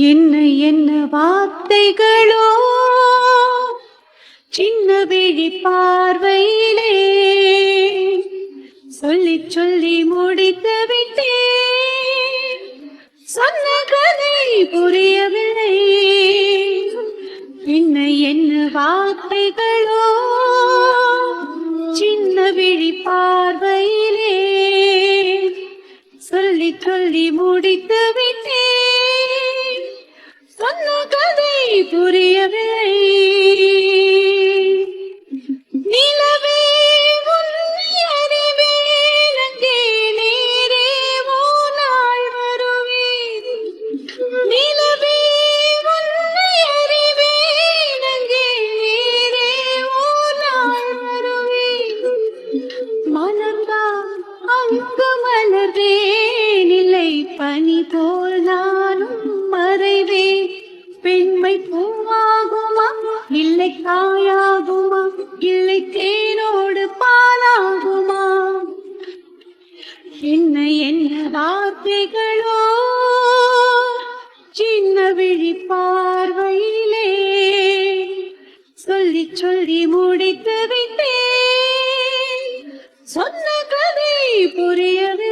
என்ன என்ன வார்த்தைகளோ சின்ன விழி பார்வையிலே சொல்லி சொல்லி முடித்து விட்டேன். சொன்ன கதை புரியவில்லை. என்ன என்ன வார்த்தைகளோ சின்ன விழி பார்வையிலே சொல்லி சொல்லி முடித்து விட்டேன். சொன்ன கதை புரியவில்லை. நிலவே உன்னை அறிவேன், அங்கே நீரே போனால் வருவேன். நிலவே உன்னை அறிவேன், அங்கே நீரே போனால் வருவேன். மலர்ந்தான் அங்கு மலர்வேன், இல்லை பனி போல் நானும் மறைவேன். பெண்மை பூவாகுமா இல்லை காயாகுமா, இல்லை தேனோடு பாலாகுமா? என்ன என்ன வார்த்தைகளோ சின்ன விழி பார்வையிலே சொல்லி சொல்லி முடித்து விட்டேன். சொன்ன கதை புரியவே